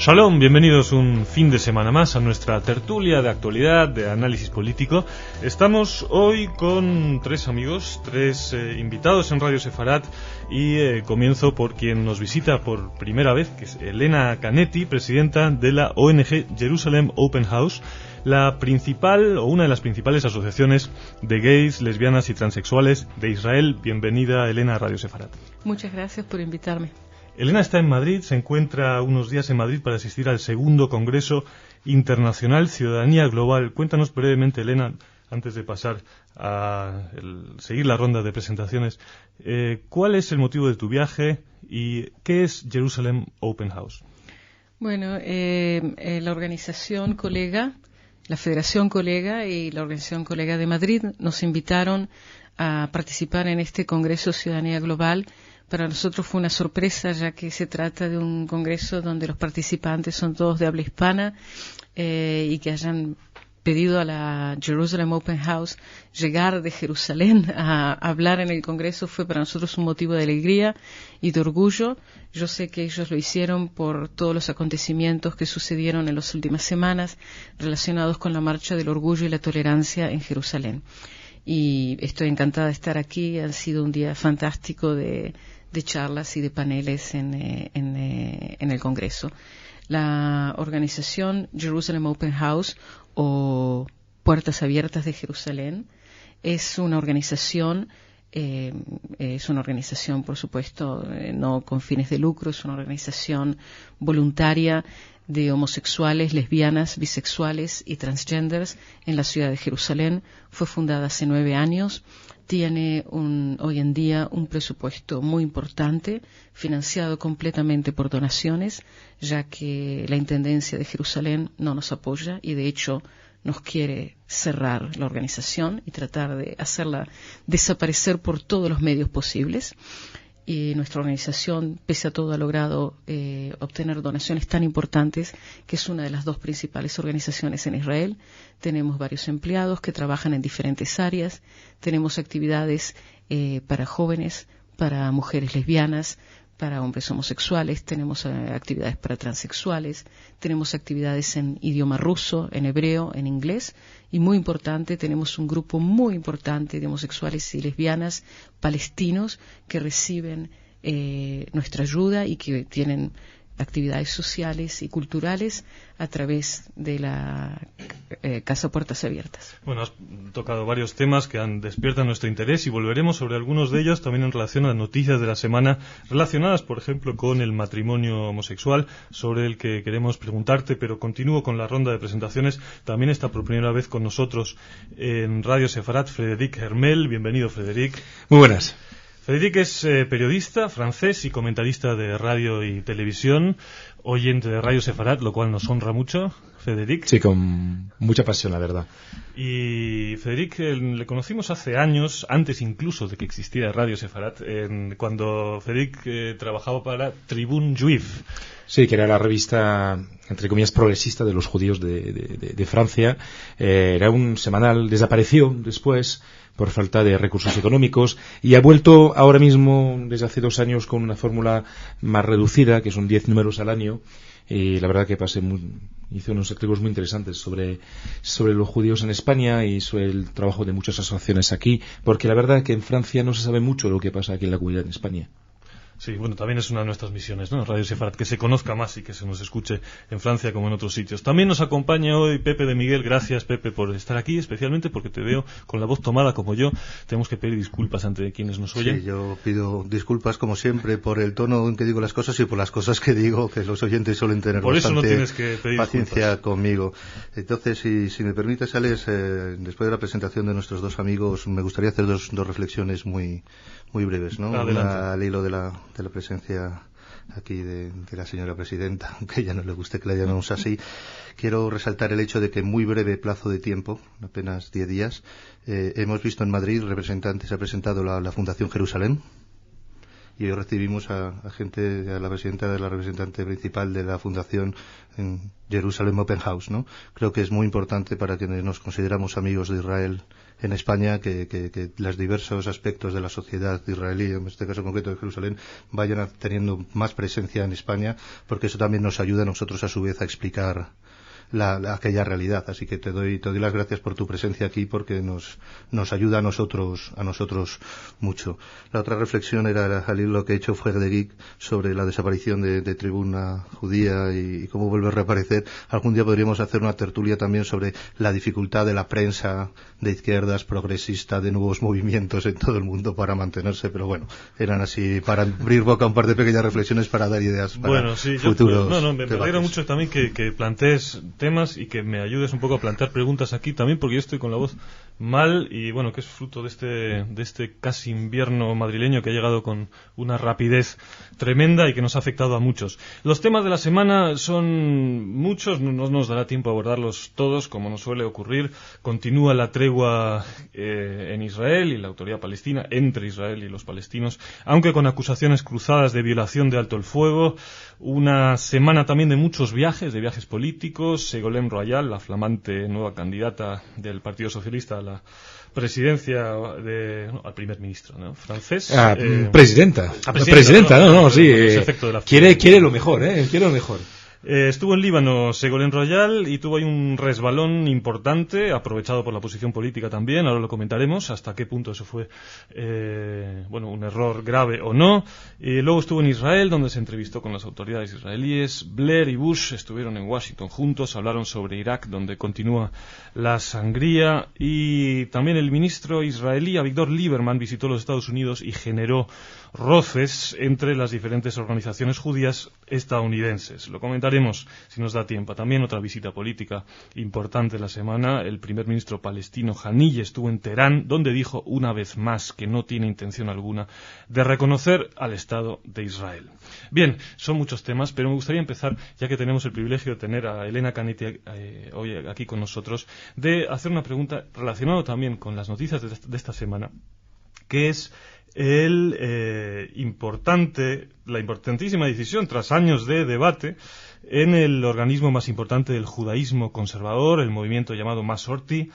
Shalom, bienvenidos un fin de semana más a nuestra tertulia de actualidad, de análisis político. Estamos hoy con tres amigos, tres invitados en Radio Sefarat y comienzo por quien nos visita por primera vez, que es Elena Canetti, presidenta de la ONG Jerusalem Open House, la principal o una de las principales asociaciones de gays, lesbianas y transexuales de Israel. Bienvenida, Elena, a Radio Sefarat. Muchas gracias por invitarme. Elena está en Madrid, se encuentra unos días en Madrid para asistir al segundo Congreso Internacional Ciudadanía Global. Cuéntanos brevemente, Elena, antes de pasar a seguir la ronda de presentaciones, ¿cuál es el motivo de tu viaje y qué es Jerusalem Open House? Bueno, la organización Colega, la Federación Colega y la Organización Colega de Madrid nos invitaron a participar en este Congreso Ciudadanía Global. Para nosotros fue una sorpresa, ya que se trata de un congreso donde los participantes son todos de habla hispana y que hayan pedido a la Jerusalem Open House llegar de Jerusalén a hablar en el congreso fue para nosotros un motivo de alegría y de orgullo. Yo sé que ellos lo hicieron por todos los acontecimientos que sucedieron en las últimas semanas relacionados con la Marcha del Orgullo y la Tolerancia en Jerusalén. Y estoy encantada de estar aquí. Ha sido un día fantástico de charlas y de paneles en el Congreso. La organización Jerusalem Open House o Puertas Abiertas de Jerusalén es una organización, por supuesto, no con fines de lucro, es una organización voluntaria de homosexuales, lesbianas, bisexuales y transgenders en la ciudad de Jerusalén. Fue fundada hace 9 años. Tiene hoy en día un presupuesto muy importante, financiado completamente por donaciones, ya que la Intendencia de Jerusalén no nos apoya y, de hecho, nos quiere cerrar la organización y tratar de hacerla desaparecer por todos los medios posibles. Y nuestra organización, pese a todo, ha logrado obtener donaciones tan importantes que es una de las 2 principales organizaciones en Israel. Tenemos varios empleados que trabajan en diferentes áreas. Tenemos actividades para jóvenes, para mujeres lesbianas, para hombres homosexuales. Tenemos actividades para transexuales. Tenemos actividades en idioma ruso, en hebreo, en inglés. Y muy importante, tenemos un grupo muy importante de homosexuales y lesbianas palestinos que reciben nuestra ayuda y que tienen actividades sociales y culturales a través de la Casa Puertas Abiertas. Bueno, has tocado varios temas que despiertan nuestro interés y volveremos sobre algunos de ellos también en relación a las noticias de la semana relacionadas, por ejemplo, con el matrimonio homosexual, sobre el que queremos preguntarte, pero continúo con la ronda de presentaciones. También está por primera vez con nosotros en Radio Sefarat Frédéric Hermel. Bienvenido, Frédéric. Muy buenas. Frédéric es periodista francés y comentarista de radio y televisión, oyente de Radio Sefarat, lo cual nos honra mucho. Frédéric. Sí, con mucha pasión, la verdad. Y Frédéric le conocimos hace años, antes incluso de que existiera Radio Sefarat, cuando Frédéric trabajaba para Tribune Juif. Sí, que era la revista, entre comillas, progresista de los judíos de Francia. Era un semanal, desapareció después por falta de recursos económicos y ha vuelto ahora mismo, desde hace 2 años, con una fórmula más reducida, que son 10 números al año. Y la verdad que hice unos artículos muy interesantes sobre los judíos en España y sobre el trabajo de muchas asociaciones aquí, porque la verdad que en Francia no se sabe mucho lo que pasa aquí en la comunidad en España. Sí, bueno, también es una de nuestras misiones, ¿no? Radio Sefarat, que se conozca más y que se nos escuche en Francia como en otros sitios. También nos acompaña hoy Pepe de Miguel. Gracias, Pepe, por estar aquí, especialmente porque te veo con la voz tomada como yo. Tenemos que pedir disculpas ante quienes nos oyen. Sí, yo pido disculpas, como siempre, por el tono en que digo las cosas y por las cosas que digo, que los oyentes suelen tener por bastante eso no tienes que pedir paciencia disculpas conmigo. Entonces, si me permites, Alex, después de la presentación de nuestros 2 amigos, me gustaría hacer dos reflexiones muy breves, ¿no? Adelante. Una al hilo de la presencia aquí de la señora presidenta, aunque a ella no le guste que la llamemos así. Quiero resaltar el hecho de que en muy breve plazo de tiempo, apenas 10 días, hemos visto en Madrid se ha presentado la Fundación Jerusalén, y hoy recibimos a la representante principal de la fundación en Jerusalem Open House, ¿no? Creo que es muy importante para quienes nos consideramos amigos de Israel en España que los diversos aspectos de la sociedad israelí, en este caso concreto de Jerusalén, vayan teniendo más presencia en España, porque eso también nos ayuda a nosotros a su vez a explicar aquella realidad. Así que te doy las gracias por tu presencia aquí, porque nos ayuda a nosotros mucho. La otra reflexión era al hilo lo que ha hecho Frederic sobre la desaparición de Tribuna Judía y cómo vuelve a reaparecer. Algún día podríamos hacer una tertulia también sobre la dificultad de la prensa de izquierdas, progresista, de nuevos movimientos en todo el mundo para mantenerse, pero bueno, eran así para abrir boca un par de pequeñas reflexiones para dar ideas para futuros. Me alegra mucho también que plantees temas y que me ayudes un poco a plantear preguntas aquí también, porque yo estoy con la voz mal y bueno, que es fruto de este casi invierno madrileño que ha llegado con una rapidez tremenda y que nos ha afectado a muchos. Los temas de la semana son muchos, no nos dará tiempo a abordarlos todos como nos suele ocurrir. Continúa la tregua en Israel y la autoridad palestina, entre Israel y los palestinos, aunque con acusaciones cruzadas de violación de alto el fuego. Una semana también de muchos viajes, de viajes políticos. Ségolène Royal, la flamante nueva candidata del Partido Socialista a la presidencia al primer ministro, ¿no?, francés. Presidenta, quiere lo mejor, quiere lo mejor. Estuvo en Líbano Ségolène Royal y tuvo ahí un resbalón importante, aprovechado por la posición política también. Ahora lo comentaremos hasta qué punto eso fue un error grave o no. Luego estuvo en Israel, donde se entrevistó con las autoridades israelíes. Blair y Bush estuvieron en Washington juntos, hablaron sobre Irak, donde continúa la sangría, y también el ministro israelí Avigdor Lieberman visitó los Estados Unidos y generó roces entre las diferentes organizaciones judías estadounidenses. Lo comentaremos si nos da tiempo. También otra visita política importante la semana. El primer ministro palestino Haniyeh estuvo en Teherán, donde dijo una vez más que no tiene intención alguna de reconocer al Estado de Israel. Bien, son muchos temas, pero me gustaría empezar, ya que tenemos el privilegio de tener a Elena Canetti hoy aquí con nosotros, de hacer una pregunta relacionada también con las noticias de esta semana, que es la importantísima decisión, tras años de debate, en el organismo más importante del judaísmo conservador, el movimiento llamado Masorti,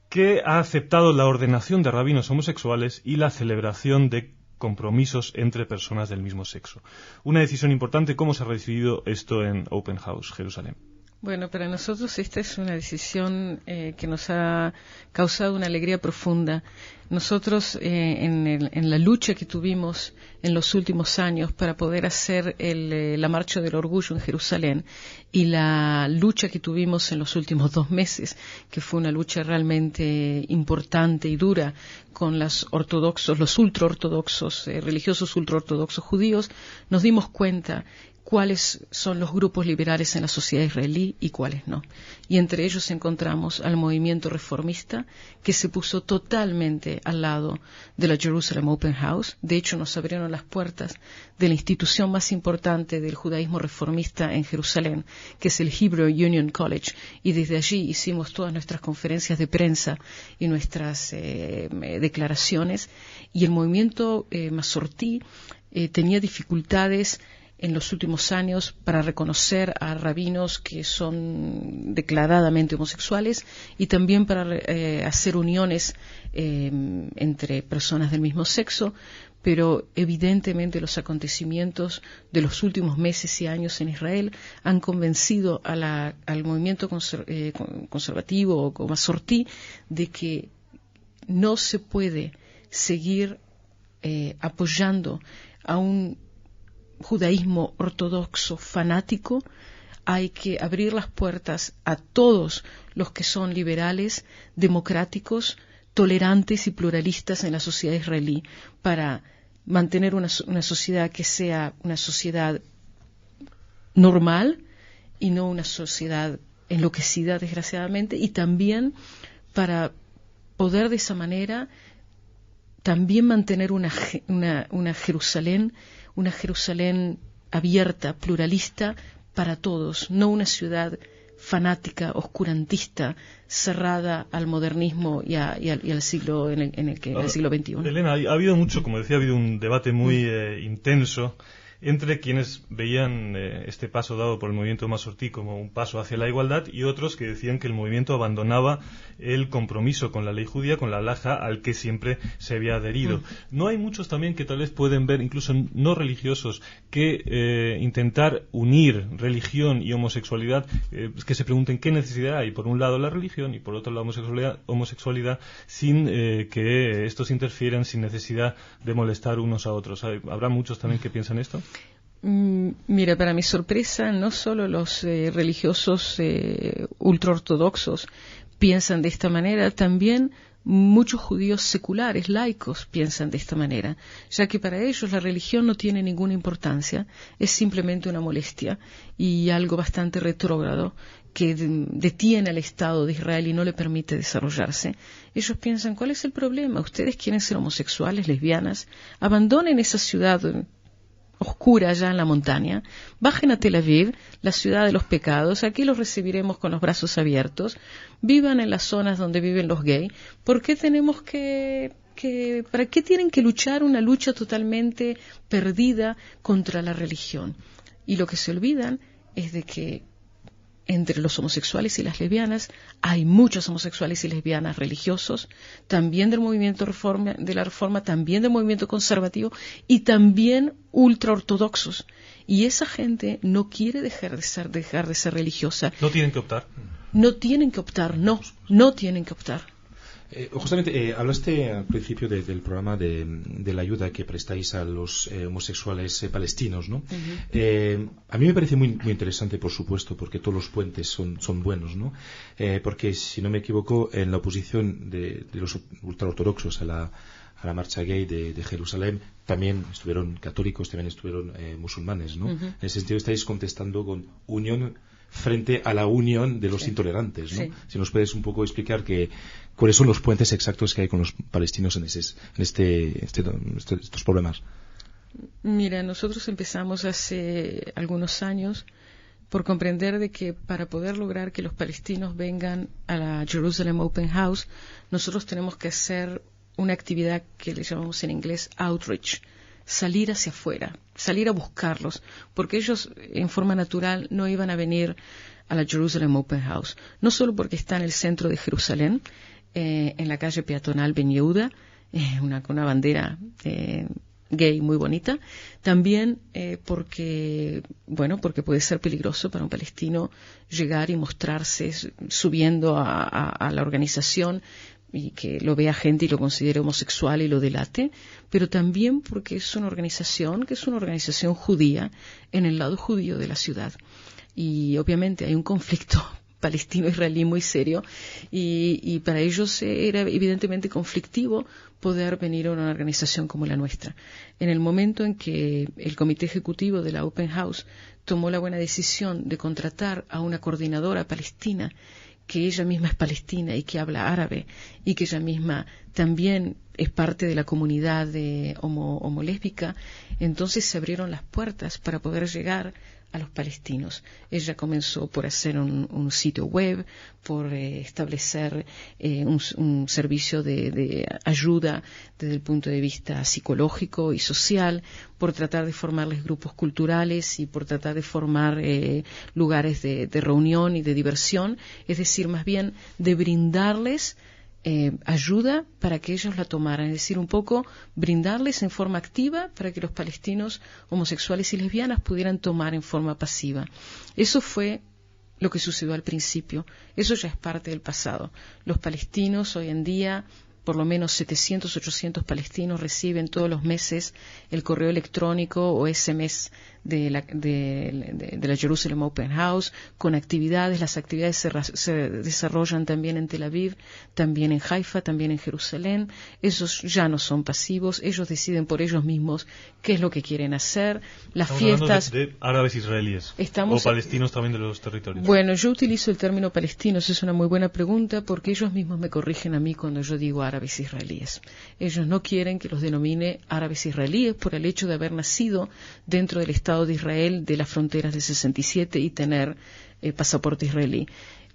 que ha aceptado la ordenación de rabinos homosexuales y la celebración de compromisos entre personas del mismo sexo. Una decisión importante. ¿Cómo se ha recibido esto en Open House, Jerusalén? Bueno, para nosotros esta es una decisión que nos ha causado una alegría profunda. Nosotros, en la lucha que tuvimos en los últimos años para poder hacer la Marcha del Orgullo en Jerusalén, y la lucha que tuvimos en los últimos 2 meses, que fue una lucha realmente importante y dura con los ultraortodoxos, religiosos ultraortodoxos judíos, nos dimos cuenta cuáles son los grupos liberales en la sociedad israelí y cuáles no. Y entre ellos encontramos al movimiento reformista, que se puso totalmente al lado de la Jerusalem Open House. De hecho, nos abrieron las puertas de la institución más importante del judaísmo reformista en Jerusalén, que es el Hebrew Union College, y desde allí hicimos todas nuestras conferencias de prensa y nuestras declaraciones. Y el movimiento Masorti tenía dificultades en los últimos años para reconocer a rabinos que son declaradamente homosexuales, y también para hacer uniones entre personas del mismo sexo, pero evidentemente los acontecimientos de los últimos meses y años en Israel han convencido al movimiento conservativo o Masorti de que no se puede seguir apoyando a un judaísmo ortodoxo fanático. Hay que abrir las puertas a todos los que son liberales, democráticos, tolerantes y pluralistas en la sociedad israelí, para mantener una sociedad que sea una sociedad normal y no una sociedad enloquecida, desgraciadamente, y también para poder de esa manera también mantener una Jerusalén abierta, pluralista para todos, no una ciudad fanática, oscurantista, cerrada al modernismo y al siglo en el siglo XXI. Elena, ha habido mucho, como decía, ha habido un debate muy intenso entre quienes veían este paso dado por el movimiento Masortí como un paso hacia la igualdad y otros que decían que el movimiento abandonaba el compromiso con la ley judía, con la halajá, al que siempre se había adherido. No hay muchos también que tal vez pueden ver, incluso no religiosos, que intentar unir religión y homosexualidad, que se pregunten qué necesidad hay, por un lado la religión y por otro lado la homosexualidad, sin que estos interfieran, sin necesidad de molestar unos a otros. ¿Habrá muchos también que piensan esto? Mira, para mi sorpresa, no solo los religiosos ultraortodoxos piensan de esta manera, también muchos judíos seculares, laicos, piensan de esta manera, ya que para ellos la religión no tiene ninguna importancia, es simplemente una molestia y algo bastante retrógrado que detiene al Estado de Israel y no le permite desarrollarse. Ellos piensan, ¿cuál es el problema? Ustedes quieren ser homosexuales, lesbianas, abandonen esa ciudad oscura allá en la montaña, bajen a Tel Aviv, la ciudad de los pecados, aquí los recibiremos con los brazos abiertos, vivan en las zonas donde viven los gays. ¿Por qué tenemos para qué tienen que luchar una lucha totalmente perdida contra la religión? Y lo que se olvidan es de que entre los homosexuales y las lesbianas hay muchos homosexuales y lesbianas religiosos, también del movimiento de la Reforma, también del movimiento conservativo y también ultraortodoxos. Y esa gente no quiere dejar de ser religiosa. ¿No tienen que optar? No tienen que optar. Justamente hablaste al principio del programa de la ayuda que prestáis a los homosexuales palestinos, ¿no? A mí me parece muy, muy interesante, por supuesto, porque todos los puentes son buenos, ¿no? Porque, si no me equivoco, en la oposición de los ultraortodoxos a la marcha gay de Jerusalén también estuvieron católicos, también estuvieron musulmanes, ¿no? En ese sentido estáis contestando con unión frente a la unión de los intolerantes, ¿no? Sí. Si nos puedes un poco explicar cuáles son los puentes exactos que hay con los palestinos en estos problemas. Mira, nosotros empezamos hace algunos años por comprender de que para poder lograr que los palestinos vengan a la Jerusalem Open House, nosotros tenemos que hacer una actividad que le llamamos en inglés outreach, salir hacia afuera, salir a buscarlos, porque ellos en forma natural no iban a venir a la Jerusalem Open House, no solo porque está en el centro de Jerusalén, en la calle peatonal Ben Yehuda, con una bandera gay muy bonita, también porque puede ser peligroso para un palestino llegar y mostrarse subiendo a la organización y que lo vea gente y lo considere homosexual y lo delate, pero también porque es una organización que es una organización judía en el lado judío de la ciudad. Y obviamente hay un conflicto palestino-israelí muy serio y para ellos era evidentemente conflictivo poder venir a una organización como la nuestra. En el momento en que el comité ejecutivo de la Open House tomó la buena decisión de contratar a una coordinadora palestina, que ella misma es palestina y que habla árabe y que ella misma también es parte de la comunidad homolésbica, entonces se abrieron las puertas para poder llegar a los palestinos. Ella comenzó por hacer un sitio web, por establecer un servicio de ayuda desde el punto de vista psicológico y social, por tratar de formarles grupos culturales y por tratar de formar lugares de reunión y de diversión, es decir, más bien de brindarles ayuda para que ellos la tomaran, es decir, un poco brindarles en forma activa para que los palestinos homosexuales y lesbianas pudieran tomar en forma pasiva. Eso fue lo que sucedió al principio. Eso ya es parte del pasado. Los palestinos hoy en día, por lo menos 700, 800 palestinos reciben todos los meses el correo electrónico o SMS de la Jerusalem Open House con actividades. Las actividades se desarrollan también en Tel Aviv, también en Haifa, también en Jerusalén. Esos ya no son pasivos, ellos deciden por ellos mismos qué es lo que quieren hacer. Las fiestas de árabes israelíes o palestinos también de los territorios. Bueno, yo utilizo el término palestinos, es una muy buena pregunta porque ellos mismos me corrigen a mí cuando yo digo árabes israelíes. Ellos no quieren que los denomine árabes israelíes por el hecho de haber nacido dentro del Estado de Israel de las fronteras del 67 y tener pasaporte israelí.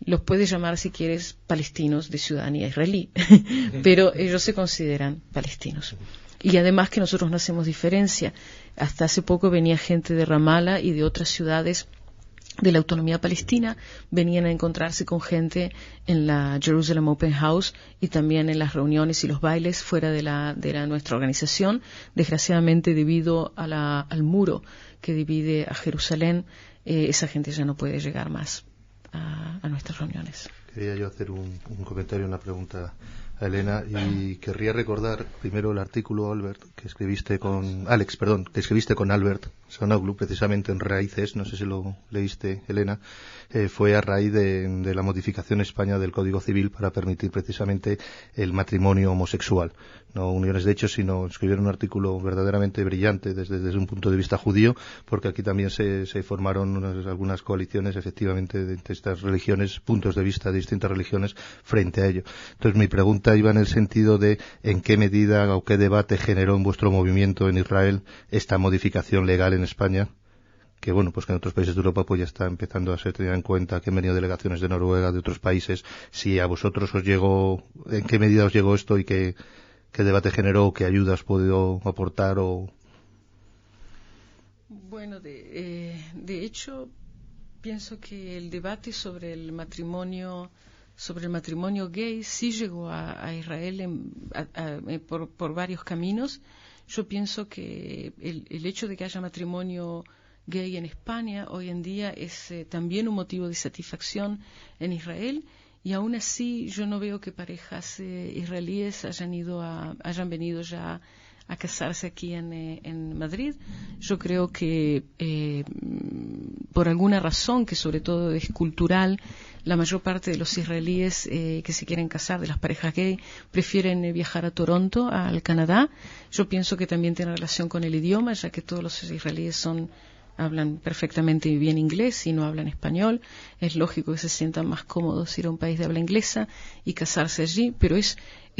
Los puedes llamar, si quieres, palestinos de ciudadanía israelí, pero ellos se consideran palestinos. Y además que nosotros no hacemos diferencia. Hasta hace poco venía gente de Ramallah y de otras ciudades de la autonomía palestina, venían a encontrarse con gente en la Jerusalem Open House y también en las reuniones y los bailes fuera de nuestra organización. Desgraciadamente, debido al muro que divide a Jerusalén, esa gente ya no puede llegar más a nuestras reuniones. Quería yo hacer un comentario, una pregunta a Elena, y querría recordar primero el artículo, que escribiste con Albert Sonoglu, precisamente en Raíces, no sé si lo leíste, Elena. Fue a raíz de la modificación en España del Código Civil para permitir precisamente el matrimonio homosexual, no uniones de hecho, sino escribieron un artículo verdaderamente brillante desde un punto de vista judío, porque aquí también se formaron algunas coaliciones efectivamente de estas religiones, puntos de vista de distintas religiones frente a ello. Entonces mi pregunta iba en el sentido de en qué medida o qué debate generó en vuestro movimiento en Israel esta modificación legal en España, que bueno, pues que en otros países de Europa pues ya está empezando a ser tenida en cuenta, que han venido delegaciones de Noruega, de otros países. Si a vosotros os llegó, ¿en qué medida os llegó esto y qué debate generó, qué ayuda has podido aportar? Bueno, de hecho, pienso que el debate sobre el matrimonio gay sí llegó a Israel por varios caminos. Yo pienso que el hecho de que haya matrimonio gay en España hoy en día es también un motivo de satisfacción en Israel, y aún así yo no veo que parejas israelíes hayan venido ya a casarse aquí en Madrid. Yo creo que por alguna razón, que sobre todo es cultural, la mayor parte de los israelíes que se quieren casar, de las parejas gay, prefieren viajar a Toronto, al Canadá. Yo pienso que también tiene relación con el idioma, ya que todos los israelíes hablan perfectamente bien inglés y no hablan español. Es lógico que se sientan más cómodos ir a un país de habla inglesa y casarse allí, pero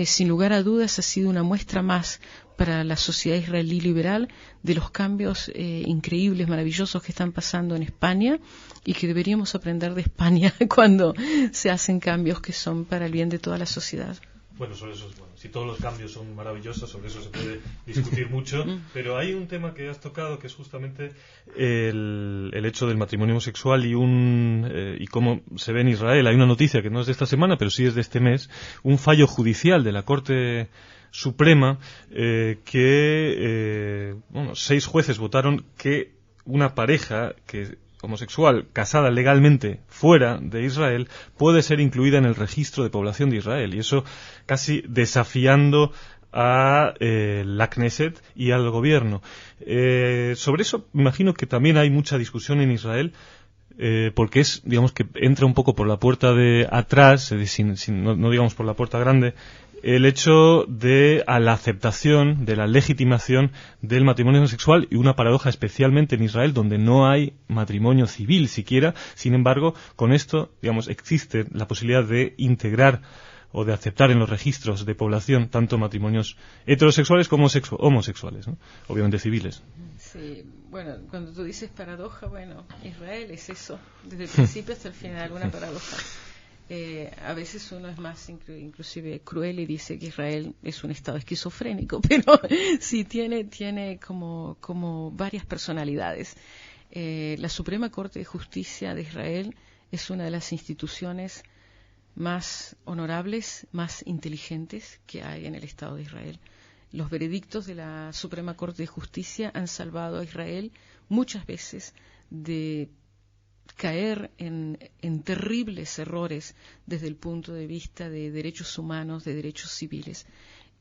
sin lugar a dudas ha sido una muestra más para la sociedad israelí liberal de los cambios increíbles, maravillosos que están pasando en España, y que deberíamos aprender de España cuando se hacen cambios que son para el bien de toda la sociedad. Bueno, sobre eso, si todos los cambios son maravillosos, sobre eso se puede discutir mucho, pero hay un tema que has tocado que es justamente el hecho del matrimonio homosexual y cómo se ve en Israel. Hay una noticia que no es de esta semana, pero sí es de este mes, un fallo judicial de la Corte Suprema que 6 jueces votaron que una pareja homosexual casada legalmente fuera de Israel puede ser incluida en el registro de población de Israel, y eso casi desafiando a la Knesset y al gobierno. Sobre eso me imagino que también hay mucha discusión en Israel, porque digamos que entra un poco por la puerta de atrás, no digamos por la puerta grande, el hecho de la aceptación, de la legitimación del matrimonio homosexual, y una paradoja especialmente en Israel, donde no hay matrimonio civil siquiera. Sin embargo, con esto, digamos, existe la posibilidad de integrar o de aceptar en los registros de población tanto matrimonios heterosexuales como homosexuales, ¿no? Obviamente civiles. Sí, bueno, cuando tú dices paradoja, Israel es eso, desde el principio hasta el final, una paradoja. A veces uno es más inclusive cruel y dice que Israel es un estado esquizofrénico, pero sí tiene como varias personalidades. La Suprema Corte de Justicia de Israel es una de las instituciones más honorables, más inteligentes que hay en el Estado de Israel. Los veredictos de la Suprema Corte de Justicia han salvado a Israel muchas veces de caer en terribles errores desde el punto de vista de derechos humanos, de derechos civiles.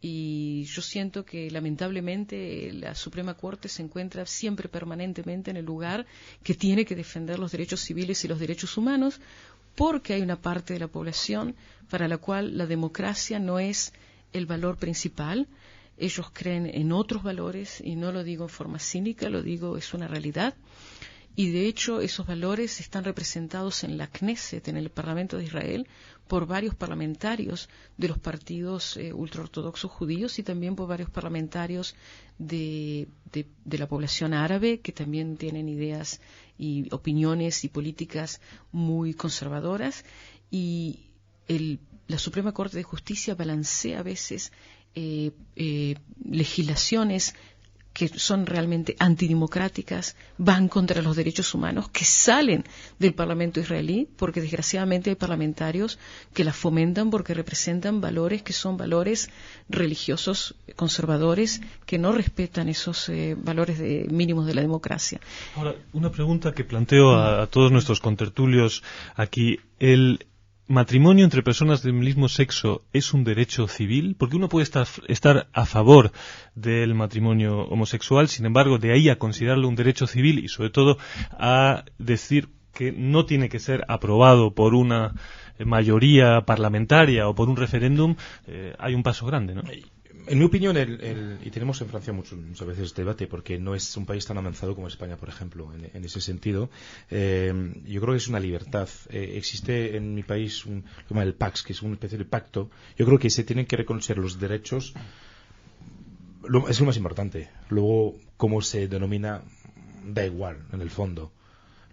Y yo siento que lamentablemente la Suprema Corte se encuentra siempre permanentemente en el lugar que tiene que defender los derechos civiles y los derechos humanos, porque hay una parte de la población para la cual la democracia no es el valor principal. Ellos creen en otros valores, y no lo digo en forma cínica, lo digo, es una realidad. y de hecho esos valores están representados en la Knesset, en el Parlamento de Israel, por varios parlamentarios de los partidos ultraortodoxos judíos y también por varios parlamentarios de la población árabe que también tienen ideas y opiniones y políticas muy conservadoras, y la Suprema Corte de Justicia balancea a veces legislaciones que son realmente antidemocráticas, van contra los derechos humanos, que salen del Parlamento israelí, porque desgraciadamente hay parlamentarios que las fomentan porque representan valores que son valores religiosos conservadores, que no respetan esos valores mínimos de la democracia. Ahora, una pregunta que planteo a todos nuestros contertulios aquí. ¿El matrimonio entre personas del mismo sexo es un derecho civil? Porque uno puede estar a favor del matrimonio homosexual, sin embargo, de ahí a considerarlo un derecho civil y sobre todo a decir que no tiene que ser aprobado por una mayoría parlamentaria o por un referéndum, hay un paso grande, ¿no? En mi opinión, y tenemos en Francia muchas veces este debate, porque no es un país tan avanzado como España, por ejemplo, en ese sentido. Yo creo que es una libertad. Existe en mi país lo que se llama el PAX, que es una especie de pacto. Yo creo que se tienen que reconocer los derechos. Es lo más importante. Luego, cómo se denomina, da igual, en el fondo.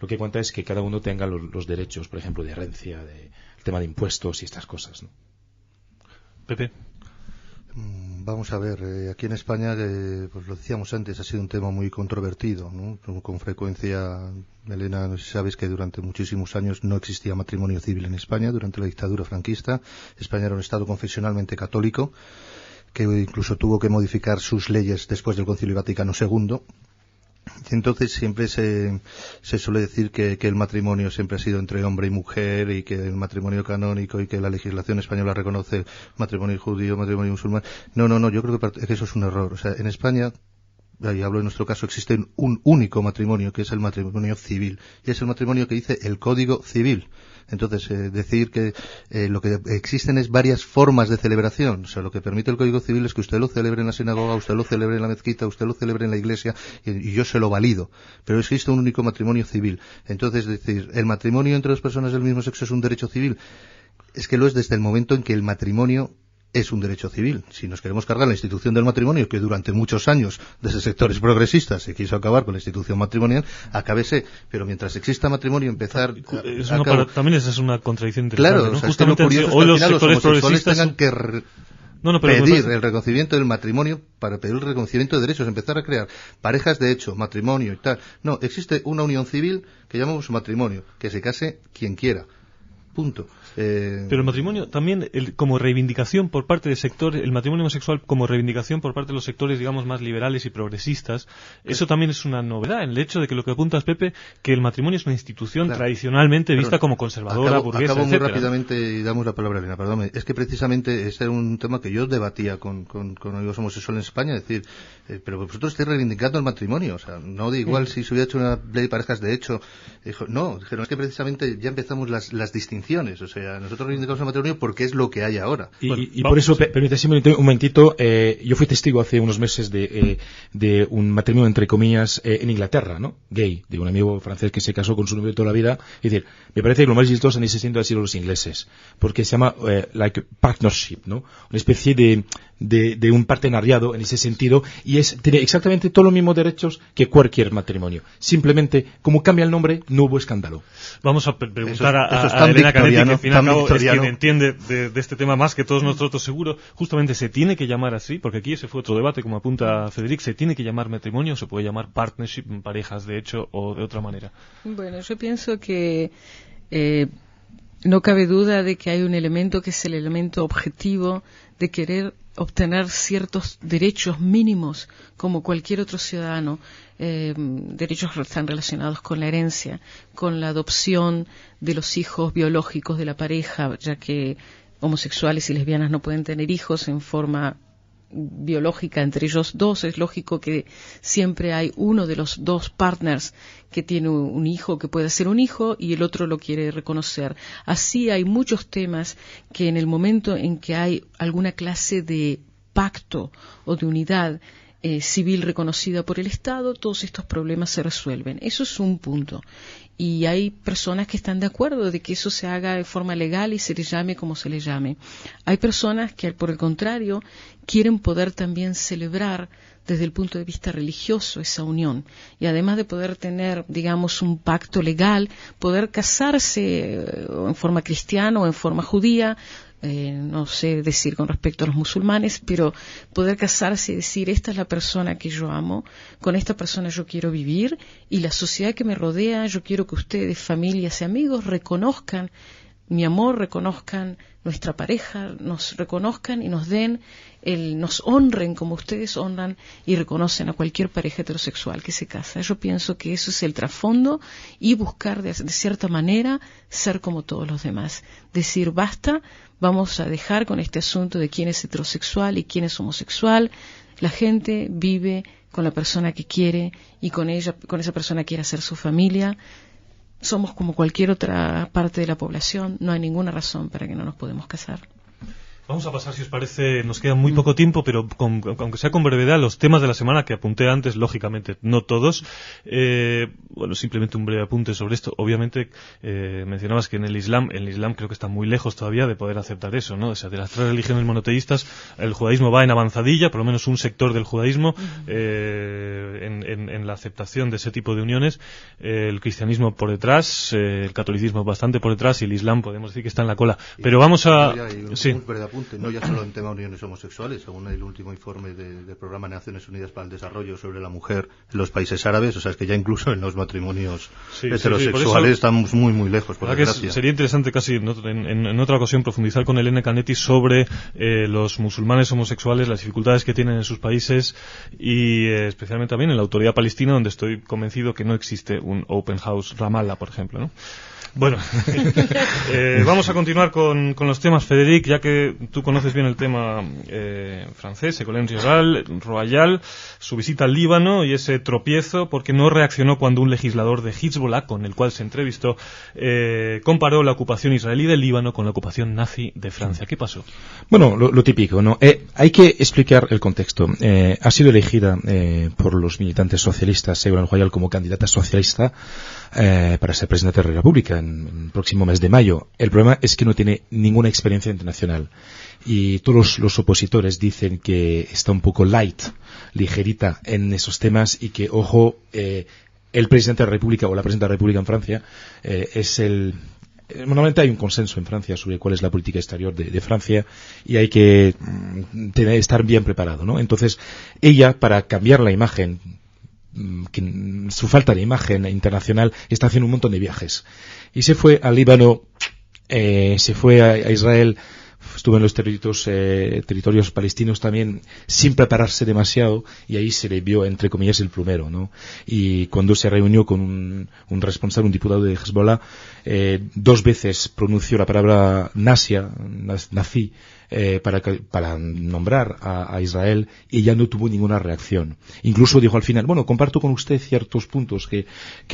Lo que cuenta es que cada uno tenga los derechos, por ejemplo, de herencia, el tema de impuestos y estas cosas, ¿no? Pepe. Vamos a ver, aquí en España, pues lo decíamos antes, ha sido un tema muy controvertido, ¿no? Con frecuencia, Elena, no sé si sabes que durante muchísimos años no existía matrimonio civil en España, durante la dictadura franquista. España era un Estado confesionalmente católico, que incluso tuvo que modificar sus leyes después del Concilio Vaticano II. Entonces siempre se suele decir que el matrimonio siempre ha sido entre hombre y mujer, y que el matrimonio canónico, y que la legislación española reconoce matrimonio judío, matrimonio musulmán. No, yo creo que eso es un error. O sea, en España, y hablo en nuestro caso, existe un único matrimonio, que es el matrimonio civil, y es el matrimonio que dice el Código Civil. Entonces, decir que lo que existen es varias formas de celebración. O sea, lo que permite el Código Civil es que usted lo celebre en la sinagoga, usted lo celebre en la mezquita, usted lo celebre en la iglesia, y yo se lo valido. Pero existe un único matrimonio civil. Entonces, decir, el matrimonio entre dos personas del mismo sexo es un derecho civil, es que lo es desde el momento en que el matrimonio es un derecho civil. Si nos queremos cargar la institución del matrimonio, que durante muchos años desde sectores progresistas se quiso acabar con la institución matrimonial, acábese. Pero mientras exista matrimonio, empezar también esa es una contradicción claro, interesante, ¿no? o sea, Justamente es que lo curioso es que al final los homosexuales tengan que pedir el reconocimiento del matrimonio para pedir el reconocimiento de derechos, empezar a crear parejas de hecho, matrimonio y tal. No, existe una unión civil que llamamos matrimonio, que se case quien quiera. Punto. Pero el matrimonio también, como reivindicación por parte del sector, el matrimonio homosexual como reivindicación por parte de los sectores, digamos, más liberales y progresistas, eso también es una novedad, en el hecho de que lo que apuntas, Pepe, que el matrimonio es una institución tradicionalmente vista como conservadora, burguesa, acabo muy etcétera. Rápidamente y damos la palabra a Elena, perdóname. Es que precisamente ese era un tema que yo debatía con amigos homosexuales en España, es decir, pero vosotros estáis reivindicando el matrimonio, o sea, no da igual si se hubiera hecho una ley de parejas de hecho, no, dijeron, es que precisamente ya empezamos las distinciones, o sea, nosotros reivindicamos el matrimonio porque es lo que hay ahora. Y por eso, permítame un momentito, yo fui testigo hace unos meses de un matrimonio, entre comillas, en Inglaterra, ¿no? Gay, de un amigo francés que se casó con su novio toda la vida. Es decir, me parece que lo más chistoso en ese sentido han sido los ingleses, porque se llama like partnership, ¿no? Una especie de un partenariado en ese sentido, y tiene exactamente todos los mismos derechos que cualquier matrimonio. Simplemente, como cambia el nombre, no hubo escándalo. Vamos a preguntar a Elena Canetti, que al fin y al cabo es quien entiende de este tema más que todos nosotros, seguro. Justamente se tiene que llamar así, porque aquí ese fue otro debate, como apunta Federic, se tiene que llamar matrimonio, o se puede llamar partnership, parejas de hecho, o de otra manera. Bueno, yo pienso que no cabe duda de que hay un elemento que es el elemento objetivo de querer obtener ciertos derechos mínimos como cualquier otro ciudadano, derechos que están relacionados con la herencia, con la adopción de los hijos biológicos de la pareja, ya que homosexuales y lesbianas no pueden tener hijos en forma biológica entre ellos dos. Es lógico que siempre hay uno de los dos partners que tiene un hijo, que puede ser un hijo, y el otro lo quiere reconocer. Así hay muchos temas que en el momento en que hay alguna clase de pacto o de unidad civil reconocida por el Estado, todos estos problemas se resuelven. Eso es un punto. Y hay personas que están de acuerdo de que eso se haga de forma legal y se le llame como se le llame. Hay personas que, por el contrario, quieren poder también celebrar desde el punto de vista religioso esa unión. Y además de poder tener, digamos, un pacto legal, poder casarse en forma cristiana o en forma judía, no sé decir con respecto a los musulmanes, pero poder casarse y decir, esta es la persona que yo amo, con esta persona yo quiero vivir, y la sociedad que me rodea, yo quiero que ustedes, familias y amigos, reconozcan mi amor, reconozcan nuestra pareja, nos reconozcan y nos den, nos honren como ustedes honran y reconocen a cualquier pareja heterosexual que se casa. Yo pienso que eso es el trasfondo, y buscar de cierta manera ser como todos los demás. Decir, basta, vamos a dejar con este asunto de quién es heterosexual y quién es homosexual. La gente vive con la persona que quiere, y con esa persona quiere hacer su familia. Somos como cualquier otra parte de la población, no hay ninguna razón para que no nos podamos casar. Vamos a pasar, si os parece, nos queda muy poco tiempo, pero aunque sea con brevedad, los temas de la semana que apunté antes, lógicamente, no todos. Bueno, simplemente un breve apunte sobre esto. Obviamente, mencionabas que en el Islam creo que está muy lejos todavía de poder aceptar eso, ¿no? O sea, de las tres religiones monoteístas, el judaísmo va en avanzadilla, por lo menos un sector del judaísmo, en la aceptación de ese tipo de uniones. El cristianismo por detrás, el catolicismo bastante por detrás, y el Islam podemos decir que está en la cola. Pero vamos a... Sí. No ya solo en tema de uniones homosexuales, según el último informe del Programa de Naciones Unidas para el Desarrollo sobre la mujer en los países árabes, o sea, es que ya incluso en los matrimonios heterosexuales estamos muy, muy lejos, por desgracia. Sería interesante casi en otra ocasión profundizar con Elena Canetti sobre los musulmanes homosexuales, las dificultades que tienen en sus países, y especialmente también en la Autoridad Palestina, donde estoy convencido que no existe un Open House Ramallah, por ejemplo, ¿no? Bueno, vamos a continuar con los temas, Federic, ya que tú conoces bien el tema francés, Ségolène Royal, su visita al Líbano y ese tropiezo porque no reaccionó cuando un legislador de Hezbollah, con el cual se entrevistó, comparó la ocupación israelí del Líbano con la ocupación nazi de Francia. ¿Qué pasó? Bueno, lo típico, ¿no? Hay que explicar el contexto. Ha sido elegida por los militantes socialistas Ségolène Royal como candidata socialista para ser presidenta de la República en el próximo mes de mayo. El problema es que no tiene ninguna experiencia internacional, y todos los opositores dicen que está un poco ligerita en esos temas, y que, ojo, el presidente de la República o la presidenta de la República en Francia normalmente hay un consenso en Francia sobre cuál es la política exterior de Francia, y hay que estar bien preparado, ¿no? Entonces, ella, para cambiar la imagen, su falta de imagen internacional, está haciendo un montón de viajes, y se fue al Líbano, se fue a Israel, estuvo en los territorios palestinos también, sin prepararse demasiado, y ahí se le vio, entre comillas, el plumero, ¿no? Y cuando se reunió con un responsable, un diputado de Hezbollah, 2 veces pronunció la palabra nazi, para nombrar a Israel, y ya no tuvo ninguna reacción. Incluso dijo al final, bueno, comparto con usted ciertos puntos que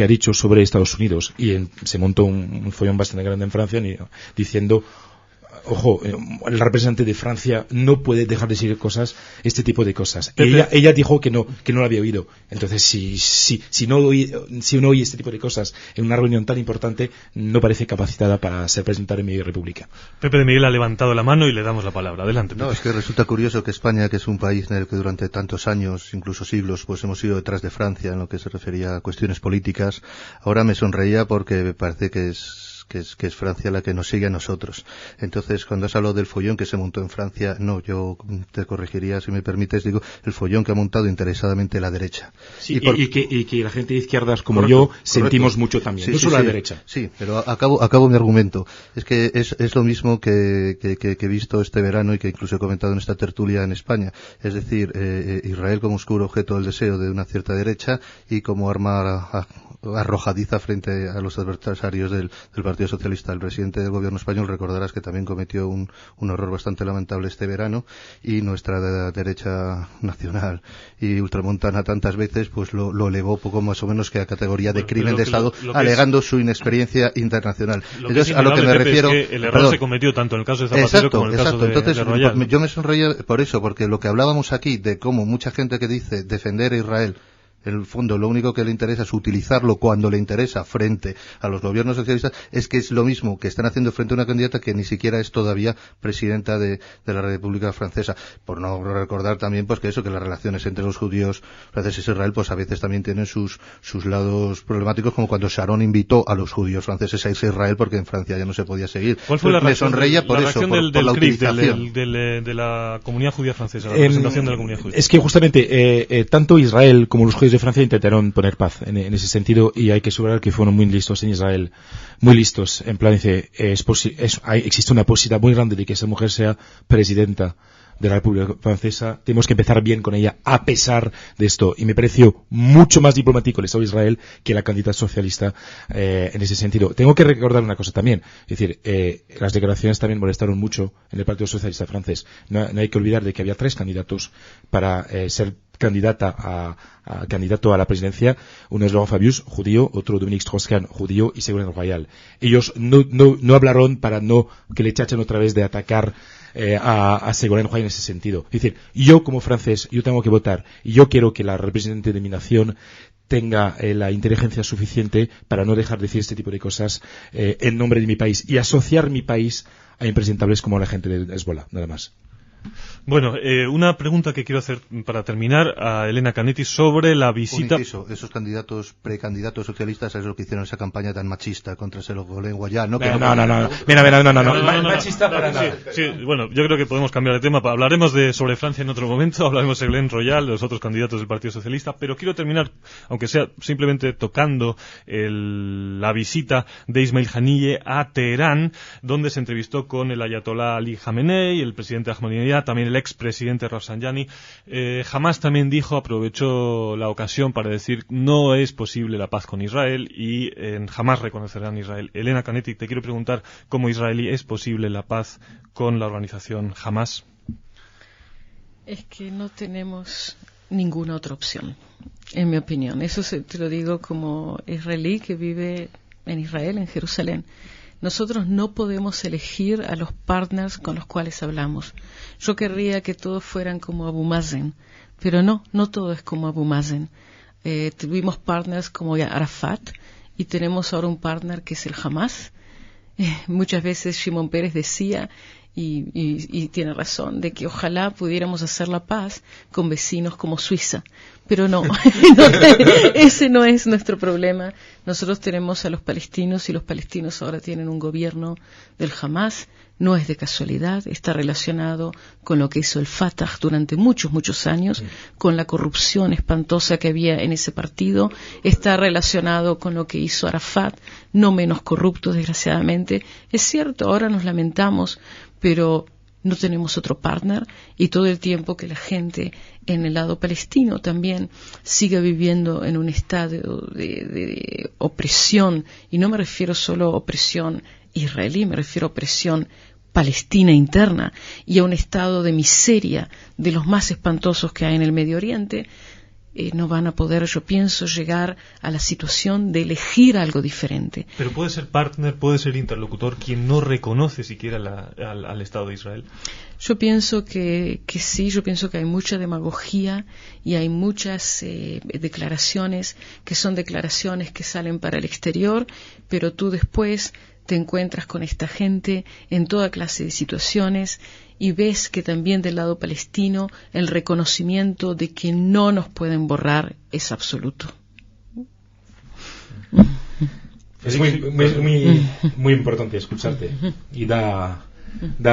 ha dicho sobre Estados Unidos, y se montó un follón bastante grande en Francia diciendo, ojo, el representante de Francia no puede dejar de decir este tipo de cosas. Ella dijo que no lo había oído. Entonces, si no oye este tipo de cosas en una reunión tan importante, no parece capacitada para ser presidenta de mi república. Pepe de Miguel ha levantado la mano y le damos la palabra. Adelante, Pepe. No, es que resulta curioso que España, que es un país en el que durante tantos años, incluso siglos, pues hemos ido detrás de Francia en lo que se refería a cuestiones políticas, ahora me sonreía porque me parece que es Francia la que nos sigue a nosotros. Entonces, cuando has hablado del follón que se montó en Francia, no, yo te corregiría, si me permites, digo, el follón que ha montado interesadamente la derecha. Sí, y que la gente de izquierdas como correcto, yo sentimos mucho también, no solo la derecha. Sí, pero acabo mi argumento. Es que es lo mismo que he visto este verano y que incluso he comentado en esta tertulia en España. Es decir, Israel como oscuro objeto del deseo de una cierta derecha y como arma arrojadiza frente a los adversarios del Partido Partido Socialista, el presidente del gobierno español, recordarás que también cometió un error bastante lamentable este verano, y nuestra derecha nacional y ultramontana tantas veces pues lo elevó poco más o menos que a categoría de crimen de Estado, alegando su inexperiencia internacional. Entonces, a lo que me refiero... Es que el error se cometió tanto en el caso de Zapatero como en el caso de Royal. Yo me sonreía por eso, porque lo que hablábamos aquí de cómo mucha gente que dice defender a Israel, en el fondo lo único que le interesa es utilizarlo cuando le interesa frente a los gobiernos socialistas, es que es lo mismo que están haciendo frente a una candidata que ni siquiera es todavía presidenta de la República Francesa. Por no recordar también pues que las relaciones entre los judíos franceses e Israel pues a veces también tienen sus lados problemáticos, como cuando Sharon invitó a los judíos franceses a irse a Israel porque en Francia ya no se podía seguir. ¿Cuál fue la reacción por la utilización de la comunidad judía francesa, la representación de la comunidad judía? Es que justamente tanto Israel como los judíos de Francia intentaron poner paz en ese sentido, y hay que subrayar que fueron muy listos en Israel, muy listos, en plan dice, existe una posibilidad muy grande de que esa mujer sea presidenta de la República Francesa, tenemos que empezar bien con ella a pesar de esto, y me pareció mucho más diplomático el Estado de Israel que la candidata socialista en ese sentido. Tengo que recordar una cosa también, es decir, las declaraciones también molestaron mucho en el Partido Socialista francés. No hay que olvidar de que había 3 candidatos para ser candidato a la presidencia. Uno es Laurent Fabius, judío, otro Dominique Strauss-Kahn, judío, y Ségolène Royal. Ellos no hablaron para no que le echachen otra vez de atacar a Ségolène Royal en ese sentido. Es decir, yo como francés, yo tengo que votar, y yo quiero que la representante de mi nación tenga la inteligencia suficiente para no dejar de decir este tipo de cosas en nombre de mi país, y asociar mi país a impresentables como la gente de Hezbollah, nada más. Bueno, una pregunta que quiero hacer para terminar a Elena Canetti sobre la visita... Esos precandidatos socialistas es lo que hicieron esa campaña tan machista contra Ségolène Royal, ¿no? No. Mira, machista para nada. Sí, bueno, yo creo que podemos cambiar de tema. Hablaremos sobre Francia en otro momento, hablaremos de Ségolène Royal, de los otros candidatos del Partido Socialista, pero quiero terminar, aunque sea simplemente tocando la visita de Ismail Haniyeh a Teherán, donde se entrevistó con el ayatolá Ali Khamenei, el presidente Ahmadinejad, también el expresidente Rafsanjani. Hamas también aprovechó la ocasión para decir no es posible la paz con Israel, y jamás reconocerán a Israel. Elena Canetti, te quiero preguntar, como israelí, ¿es posible la paz con la organización Hamas? Es que no tenemos ninguna otra opción, en mi opinión. Eso te lo digo como israelí que vive en Israel, en Jerusalén. Nosotros no podemos elegir a los partners con los cuales hablamos. Yo querría que todos fueran como Abu Mazen, pero no todo es como Abu Mazen. Tuvimos partners como Arafat, y tenemos ahora un partner que es el Hamas. Muchas veces Shimon Peres decía, y tiene razón, de que ojalá pudiéramos hacer la paz con vecinos como Suiza. Pero no, ese no es nuestro problema. Nosotros tenemos a los palestinos, y los palestinos ahora tienen un gobierno del Hamas. No es de casualidad, está relacionado con lo que hizo el Fatah durante muchos años, con la corrupción espantosa que había en ese partido. Está relacionado con lo que hizo Arafat, no menos corrupto, desgraciadamente. Es cierto, ahora nos lamentamos, pero no tenemos otro partner, y todo el tiempo que la gente en el lado palestino también siga viviendo en un estado de opresión, y no me refiero solo a opresión israelí, me refiero a opresión palestina interna, y a un estado de miseria de los más espantosos que hay en el Medio Oriente, no van a poder, yo pienso, llegar a la situación de elegir algo diferente. Pero puede ser partner, puede ser interlocutor quien no reconoce siquiera al Estado de Israel. Yo pienso que sí, yo pienso que hay mucha demagogia, y hay muchas declaraciones que son declaraciones que salen para el exterior, pero tú después te encuentras con esta gente en toda clase de situaciones, y ves que también del lado palestino el reconocimiento de que no nos pueden borrar es absoluto. Es muy importante escucharte, y da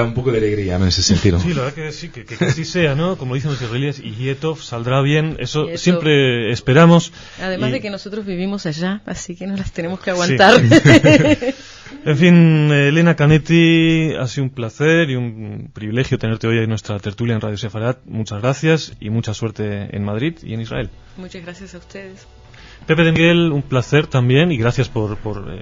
un poco de alegría en ese sentido. Sí, la verdad que sí, que así sea, ¿no? Como dicen los israelíes, y Yetov saldrá bien, eso Yetov. Siempre esperamos. Además de que nosotros vivimos allá, así que nos las tenemos que aguantar. Sí. En fin, Elena Canetti, ha sido un placer y un privilegio tenerte hoy en nuestra tertulia en Radio Sefarat. Muchas gracias y mucha suerte en Madrid y en Israel. Muchas gracias a ustedes. Pepe de Miguel, un placer también y gracias por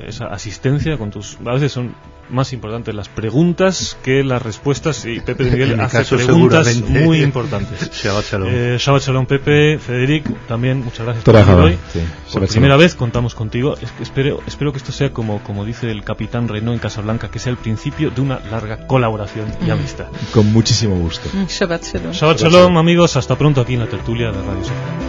esa asistencia con tus... A veces son más importantes las preguntas que las respuestas y Pepe de Miguel hace preguntas muy importantes. Shabbat Shalom. Shabbat Shalom, Pepe. Federic, también muchas gracias por venir hoy. Sí, por primera vez contamos contigo. Espero que esto sea como dice el capitán Renault en Casablanca, que sea el principio de una larga colaboración y amistad. Con muchísimo gusto. Shabbat Shalom. Shabbat Shalom, amigos. Hasta pronto aquí en la tertulia de Radio Sefrat.